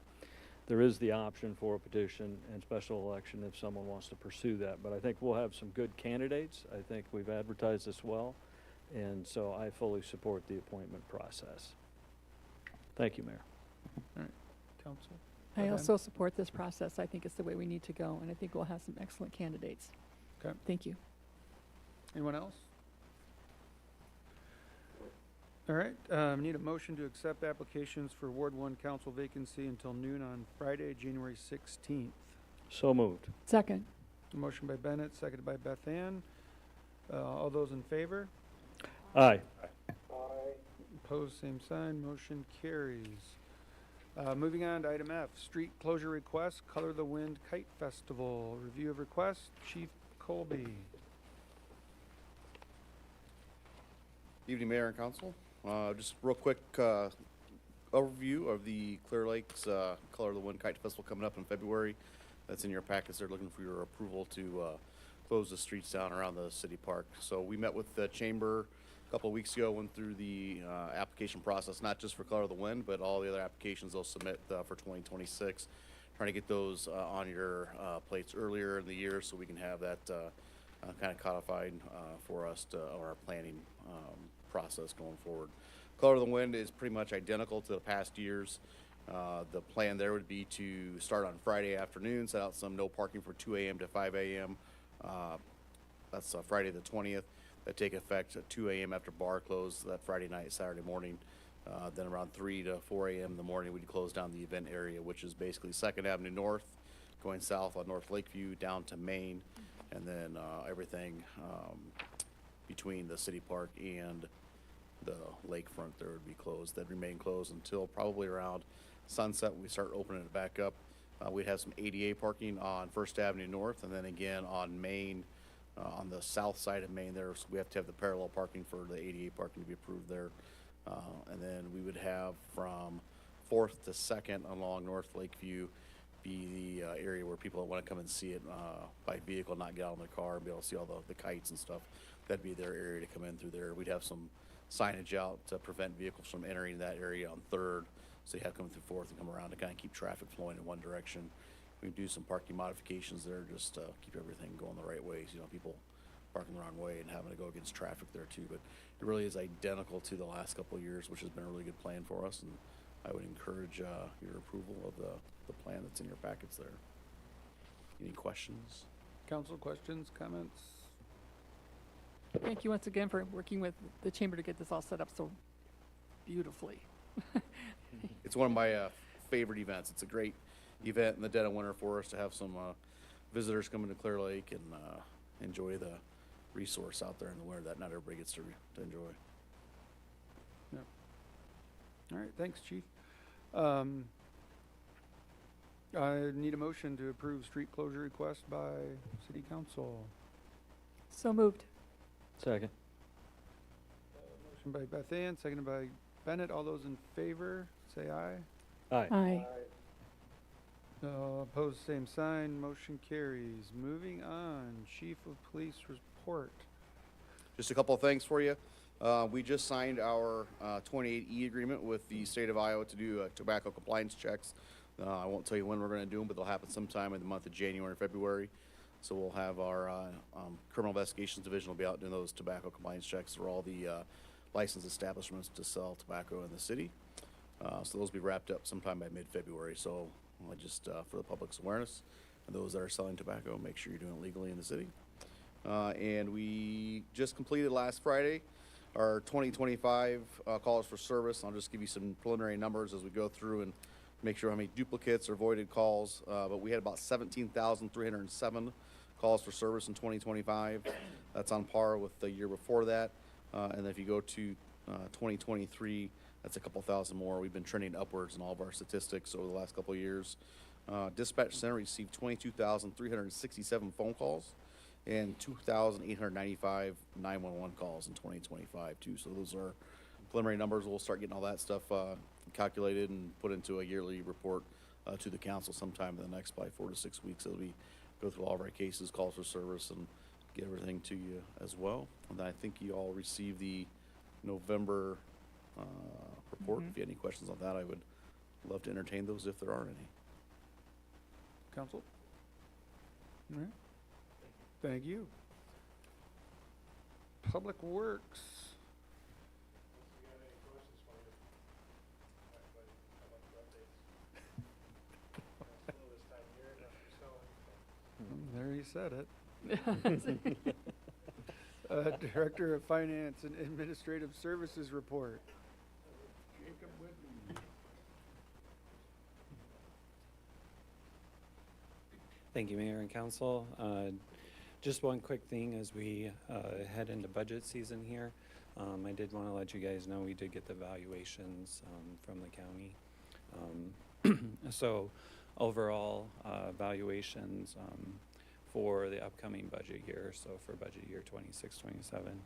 there is the option for a petition and special election if someone wants to pursue that. But I think we'll have some good candidates. I think we've advertised this well, and so I fully support the appointment process. Thank you, Mayor. All right, council? I Okay. also support this process. I think it's the way we need to go, and I think we'll have some excellent candidates. Okay. Thank you. Anyone else? All right, need a motion to accept applications for Ward 1 council vacancy until noon on Friday, January 16th. So moved. Second. A motion by Bennett, seconded by Beth Ann. All those in favor? Aye. Opposed, same sign, motion carries. Moving on to item F, street closure request, Color the Wind Kite Festival. Review of request, Chief Colby. Evening, Mayor and Council. Just real quick overview of the Clear Lakes Color of the Wind Kite Festival coming up in February. That's in your packets. They're looking for your approval to close the streets down around the city park. So we met with the chamber a couple of weeks ago, went through the application process, not just for Color of the Wind, but all the other applications they'll submit for 2026. Trying to get those on your plates earlier in the year so we can have that kind of codified for us to our planning process going forward. Color of the Wind is pretty much identical to the past years. The plan there would be to start on Friday afternoon, set out some no parking for 2 a.m. to 5 a.m. That's Friday the 20th. That take effect at 2 a.m. after bar close that Friday night, Saturday morning. Then around 3 to 4 a.m. in the morning, we'd close down the event area, which is basically 2nd Avenue North, going south on North Lakeview down to Main, and then everything between the city park and the lakefront there would be closed. That'd remain closed until probably around sunset. We start opening it back up. We'd have some ADA parking on 1st Avenue North, and then again on Main, on the south side of Main there. So we have to have the parallel parking for the ADA parking to be approved there. And then we would have from 4th to 2nd along North Lakeview be the area where people want to come and see it by vehicle, not get out in their car and be able to see all the kites and stuff. That'd be their area to come in through there. We'd have some signage out to prevent vehicles from entering that area on 3rd. So you have to come through 4th and come around to kind of keep traffic flowing in one direction. We do some parking modifications there just to keep everything going the right way. People parking the wrong way and having to go against traffic there too. But it really is identical to the last couple of years, which has been a really good plan for us. And I would encourage your approval of the plan that's in your packets there. Any questions? Council, questions, comments? Thank you once again for working with the chamber to get this all set up so beautifully. It's one of my favorite events. It's a great event in the dead of winter for us to have some visitors come into Clear Lake and enjoy the resource out there in the winter that not everybody gets to enjoy. Yep. All right, thanks, Chief. I need a motion to approve street closure request by City Council. So moved. Second. Motion by Beth Ann, seconded by Bennett. All those in favor, say aye. Aye. Aye. Opposed, same sign. Motion carries. Moving on, Chief of Police report. Just a couple of things for you. We just signed our 28E agreement with the state of Iowa to do tobacco compliance checks. I won't tell you when we're going to do them, but they'll happen sometime in the month of January and February. So we'll have our criminal investigations division will be out doing those tobacco compliance checks for all the licensed establishments to sell tobacco in the city. So those will be wrapped up sometime by mid-February. So just for the public's awareness, and those that are selling tobacco, make sure you're doing it legally in the city. And we just completed last Friday our 2025 calls for service. I'll just give you some preliminary numbers as we go through and make sure how many duplicates or voided calls. But we had about 17,307 calls for service in 2025. That's on par with the year before that. And if you go to 2023, that's a couple thousand more. We've been trending upwards in all of our statistics over the last couple of years. Dispatch Center received 22,367 phone calls and 2,895 911 calls in 2025 too. So those are preliminary numbers. We'll start getting all that stuff calculated and put into a yearly report to the council sometime in the next by 4 to 6 weeks. It'll be go through all of our cases, calls for service, and get everything to you as well. And I think you all received the November report. If you have any questions on that, I would love to entertain those if there are any. Council? All right. Thank you. Public Works. There you said it. Director of Finance and Administrative Services report. Jacob Whitman. Thank you, Mayor and Council. Just one quick thing as we head into budget season here. I did want to let you guys know we did get the valuations from the county. So overall valuations for the upcoming budget year, so for budget year 26-27,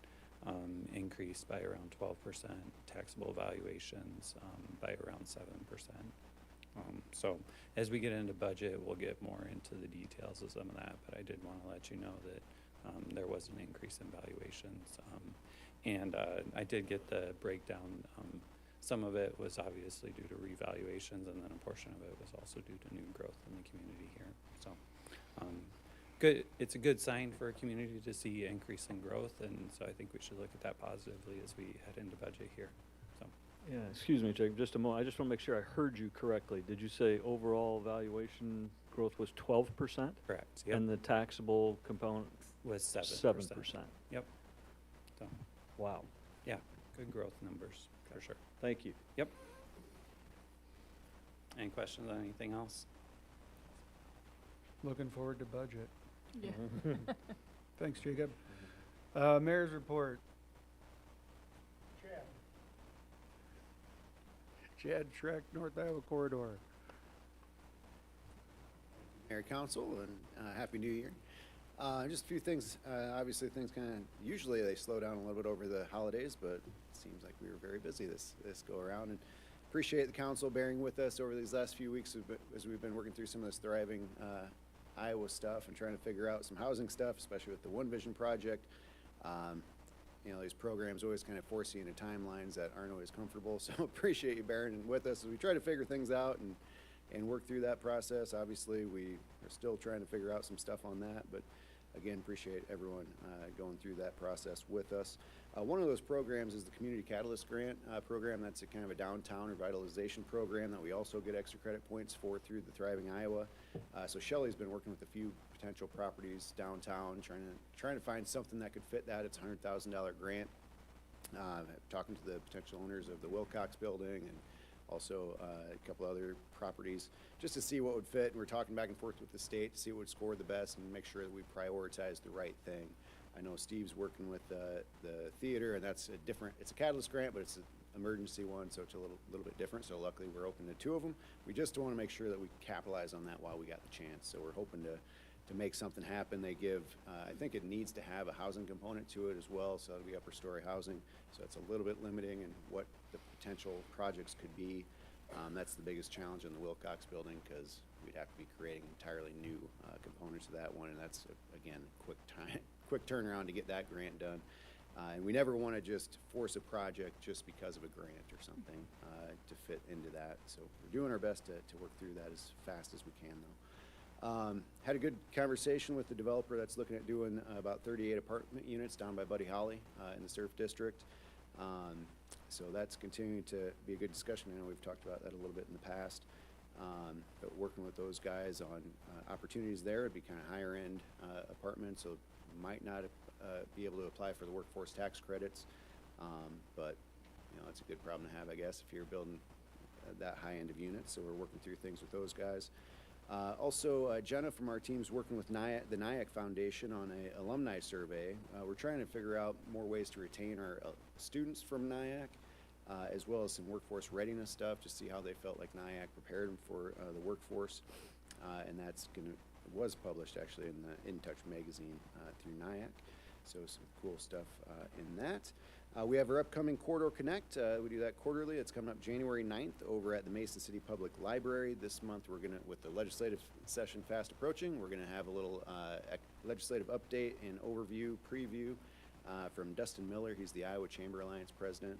increased by around 12%, taxable valuations by around 7%. So as we get into budget, we'll get more into the details of some of that, but I did want to let you know that there was an increase in valuations. And I did get the breakdown. Some of it was obviously due to revaluations, and then a portion of it was also due to new growth in the community here. So good. It's a good sign for a community to see increase in growth, and so I think we should look at that positively as we head into budget here. So. Yeah, excuse me, Jacob, just a moment. I just want to make sure I heard you correctly. Did you say overall valuation growth was 12%? Correct. Yep. And the taxable component Was 7%. 7%. Yep. So, Wow. yeah, good growth numbers for sure. Thank you. Yep. Any questions on anything else? Looking forward to budget. Yeah. Thanks, Jacob. Mayor's report. Chad Schreck, North Iowa Corridor. Mayor, Council, and Happy New Year. Just a few things. Obviously, things kind of usually they slow down a little bit over the holidays, but it seems like we were very busy this go around. And appreciate the council bearing with us over these last few weeks as we've been working through some of this thriving Iowa stuff and trying to figure out some housing stuff, especially with the One Vision project. You know, these programs always kind of force you into timelines that aren't always comfortable. So appreciate you bearing with us as we try to figure things out and work through that process. Obviously, we are still trying to figure out some stuff on that, but again, appreciate everyone going through that process with us. One of those programs is the Community Catalyst Grant program. That's a kind of a downtown revitalization program that we also get extra credit points for through the Thriving Iowa. So Shelley's been working with a few potential properties downtown, trying to find something that could fit that. It's a $100,000 grant. Talking to the potential owners of the Wilcox building and also a couple other properties just to see what would fit. And we're talking back and forth with the state to see what would score the best and make sure that we prioritize the right thing. I know Steve's working with the theater, and that's it's a catalyst grant, but it's an emergency one, so it's a little bit different. So luckily we're open to two of them. We just want to make sure that we capitalize on that while we got the chance. So we're hoping to make something happen. They give, I think it needs to have a housing component to it as well, so it'll be upper story housing. So it's a little bit limiting in what the potential projects could be. That's the biggest challenge in the Wilcox building because we'd have to be creating entirely new components of that one, and that's, again, quick turnaround to get that grant done. And we never want to just force a project just because of a grant or something to fit into that. So we're doing our best to work through that as fast as we can, though. Had a good conversation with the developer that's looking at doing about 38 apartment units down by Buddy Holly in the Surf District. So that's continuing to be a good discussion. I know we've talked about that a little bit in the past. But working with those guys on opportunities there, it'd be kind of higher end apartments, so might not be able to apply for the workforce tax credits. But you know, it's a good problem to have, I guess, if you're building that high end of units. So we're working through things with those guys. Also, Jenna from our team's working with the NIAC Foundation on a alumni survey. We're trying to figure out more ways to retain our students from NIAC, as well as some workforce readiness stuff to see how they felt like NIAC prepared them for the workforce. And that's was published actually in the In Touch magazine through NIAC. So some cool stuff in that. We have our upcoming Corridor Connect. We do that quarterly. It's coming up January 9th over at the Mason City Public Library. This month we're going to, with the legislative session fast approaching, we're going to have a little legislative update and overview, preview from Dustin Miller. He's the Iowa Chamber Alliance president,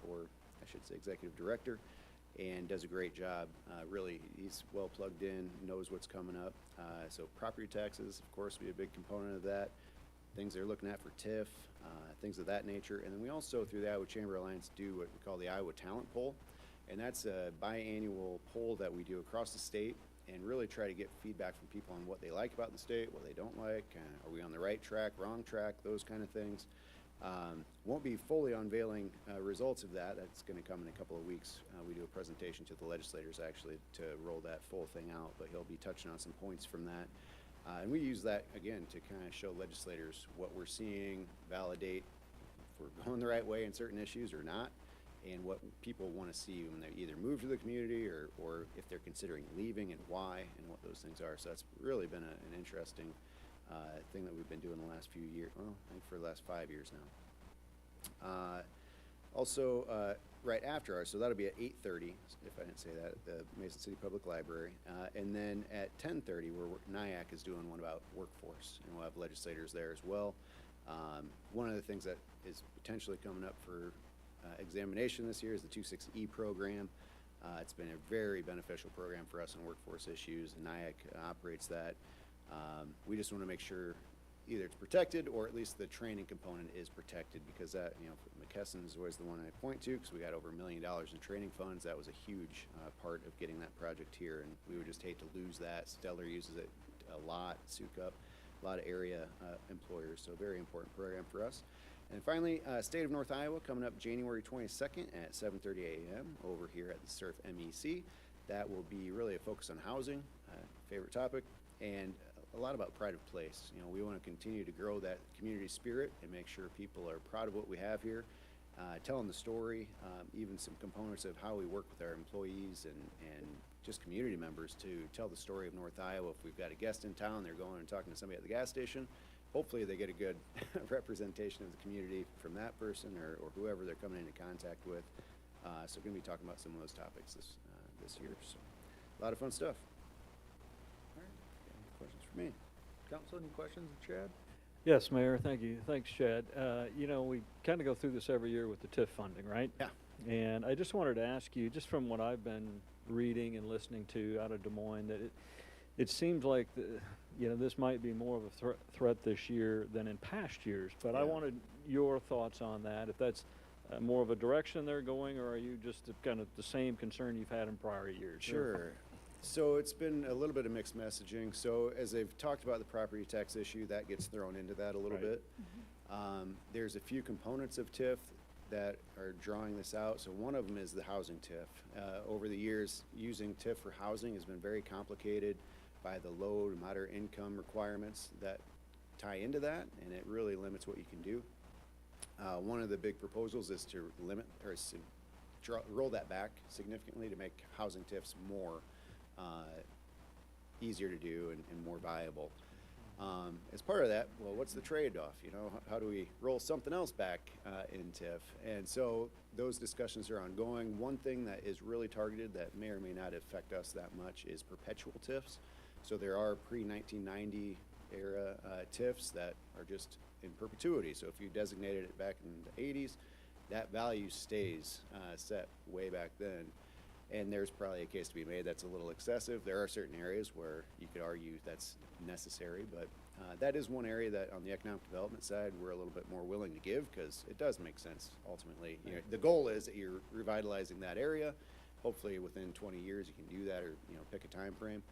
or I should say executive director, and does a great job. Really, he's well plugged in, knows what's coming up. So property taxes, of course, will be a big component of that. Things they're looking at for TIF, things of that nature. And then we also, through the Iowa Chamber Alliance, do what we call the Iowa Talent Poll. And that's a biannual poll that we do across the state and really try to get feedback from people on what they like about the state, what they don't like, are we on the right track, wrong track, those kind of things. Won't be fully unveiling results of that. That's going to come in a couple of weeks. We do a presentation to the legislators actually to roll that full thing out, but he'll be touching on some points from that. And we use that, again, to kind of show legislators what we're seeing, validate if we're going the right way in certain issues or not, and what people want to see when they either move to the community or if they're considering leaving and why and what those things are. So that's really been an interesting thing that we've been doing the last few years, well, I think for the last 5 years now. Also, right after ours, so that'll be at 8:30, if I didn't say that, at the Mason City Public Library. And then at 10:30, where NIAC is doing one about workforce, and we'll have legislators there as well. One of the things that is potentially coming up for examination this year is the 26E program. It's been a very beneficial program for us in workforce issues, and NIAC operates that. We just want to make sure either it's protected or at least the training component is protected, because that, you know, McKesson is always the one I point to because we got over $1 million in training funds. That was a huge part of getting that project here, and we would just hate to lose that. Stellar uses it a lot, Sukup, a lot of area employers, so very important program for us. And finally, State of North Iowa coming up January 22nd at 7:30 a.m. over here at the SURF MEC. That will be really a focus on housing, favorite topic, and a lot about pride of place. You know, we want to continue to grow that community spirit and make sure people are proud of what we have here, telling the story, even some components of how we work with our employees and just community members to tell the story of North Iowa. If we've got a guest in town, they're going and talking to somebody at the gas station, hopefully they get a good representation of the community from that person or whoever they're coming into contact with. So we're going to be talking about some of those topics this year. So a lot of fun stuff. All right. Any questions for me? Council, any questions of Chad? Yes, Mayor, thank you. Thanks, Chad. You know, we kind of go through this every year with the TIF funding, right? Yeah. And I just wanted to ask you, just from what I've been reading and listening to out of Des Moines, that it seems like you know, this might be more of a threat this year than in past years. But Yeah. I wanted your thoughts on that. If that's more of a direction they're going, or are you just kind of the same concern you've had in prior years? Sure. So it's been a little bit of mixed messaging. So as they've talked about the property tax issue, that gets thrown into that a little Right. bit. There's a few components of TIF that are drawing this out. So one of them is the housing TIF. Over the years, using TIF for housing has been very complicated by the low to moderate income requirements that tie into that, and it really limits what you can do. One of the big proposals is to limit or roll that back significantly to make housing TIFs more easier to do and more viable. As part of that, well, what's the trade-off? You know, how do we roll something else back in TIF? And so those discussions are ongoing. One thing that is really targeted that may or may not affect us that much is perpetual TIFs. So there are pre-1990 era TIFs that are just in perpetuity. So if you designated it back in the 80s, that value stays set way back then. And there's probably a case to be made that's a little excessive. There are certain areas where you could argue that's necessary, but That is one area that on the economic development side, we're a little bit more willing to give because it does make sense ultimately. You know, the goal is that you're revitalizing that area. Hopefully within 20 years you can do that, or, you know, pick a time frame.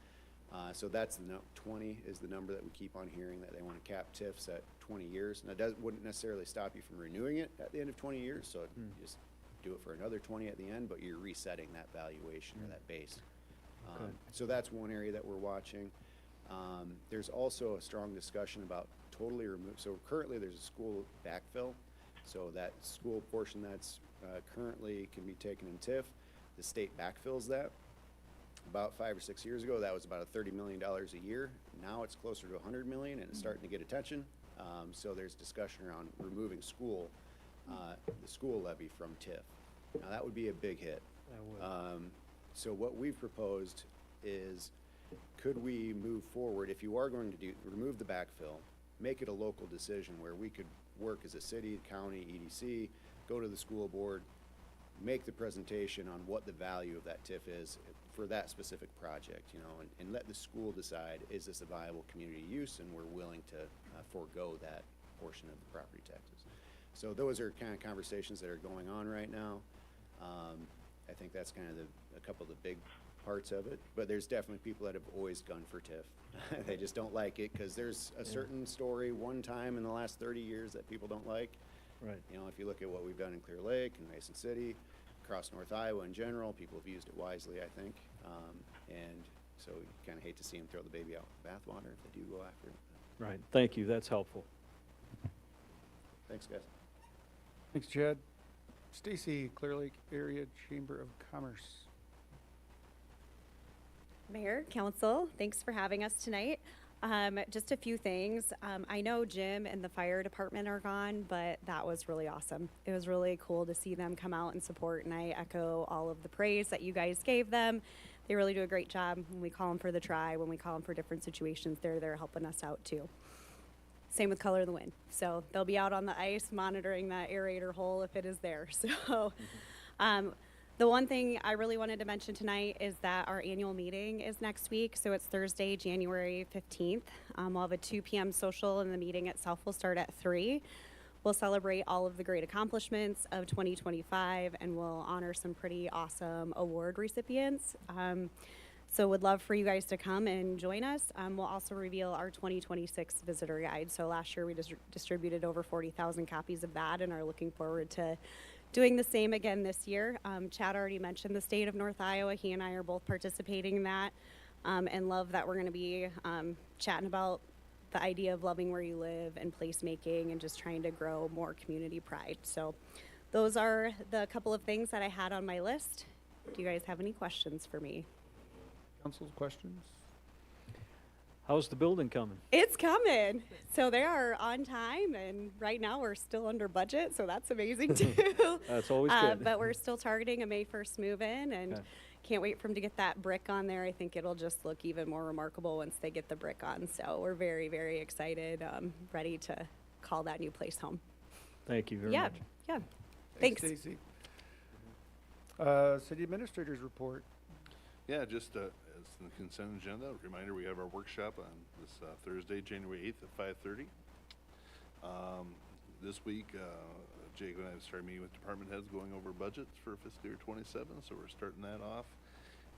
So that's 20 is the number that we keep on hearing, that they want to cap TIFs at 20 years. Now, that wouldn't necessarily stop you from renewing it at the end of 20 years, so you just do it for another 20 at the end, but you're resetting that valuation or that base. So that's one area that we're watching. There's also a strong discussion about totally remove. So currently there's a school backfill. So that school portion that's currently can be taken in TIF, the state backfills that. About 5 or 6 years ago, that was about $30 million a year. Now it's closer to $100 million, and it's starting to get attention. So there's discussion around removing the school levy from TIF. Now that would be a big hit. So what we've proposed is, could we move forward, if you are going to remove the backfill, make it a local decision where we could work as a city, county, EDC, go to the school board, make the presentation on what the value of that TIF is for that specific project, you know, and let the school decide, is this a viable community use, and we're willing to forego that portion of the property taxes. So those are kind of conversations that are going on right now. I think that's kind of a couple of the big parts of it, but there's definitely people that have always gone for TIF. They just don't like it because there's a certain story one time in the last 30 years that people don't like. Right. You know, if you look at what we've done in Clear Lake and Mason City, across North Iowa in general, people have used it wisely, I think. And so you kind of hate to see them throw the baby out with the bathwater if they do go after it. Right. Thank you. That's helpful. Thanks, guys. Thanks, Chad. Stacy, Clear Lake Area Chamber of Commerce. Mayor, Council, thanks for having us tonight. Just a few things. I know Jim and the fire department are gone, but that was really awesome. It was really cool to see them come out and support, and I echo all of the praise that you guys gave them. They really do a great job. When we call them for the try, when we call them for different situations, they're there helping us out too. Same with Color of the Wind. So they'll be out on the ice monitoring that aerator hole if it is there. So the one thing I really wanted to mention tonight is that our annual meeting is next week. So it's Thursday, January 15th. We'll have a 2 p.m. social, and the meeting itself will start at 3. We'll celebrate all of the great accomplishments of 2025, and we'll honor some pretty awesome award recipients. So would love for you guys to come and join us. We'll also reveal our 2026 visitor guide. So last year we distributed over 40,000 copies of that, and are looking forward to doing the same again this year. Chad already mentioned the state of North Iowa. He and I are both participating in that, and love that we're going to be chatting about the idea of loving where you live and placemaking and just trying to grow more community pride. So those are the couple of things that I had on my list. Do you guys have any questions for me? Council's questions? How's the building coming? It's coming. So they are on time, and right now we're still under budget, so that's amazing too. That's always good. But we're still targeting a May 1st move-in, and can't wait for them to get that brick on there. I think it'll just look even more remarkable once they get the brick on. So we're very, very excited, ready to call that new place home. Thank you very much. Yeah. Thanks. Stacy. City Administrator's report. Yeah, just as the consent agenda, reminder, we have our workshop on this Thursday, January 8th at 5:30. This week, Jake and I have started meeting with department heads going over budgets for fiscal year 27, so we're starting that off.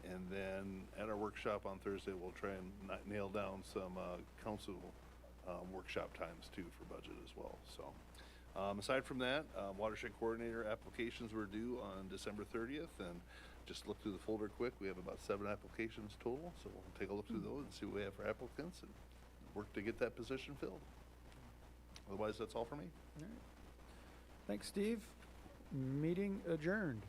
And then at our workshop on Thursday, we'll try and nail down some council workshop times too for budget as well. So aside from that, watershed coordinator applications were due on December 30th, and just look through the folder quick. We have about 7 applications total, so we'll take a look through those and see what we have for applicants and work to get that position filled. Otherwise, that's all for me. All right. Thanks, Steve. Meeting adjourned.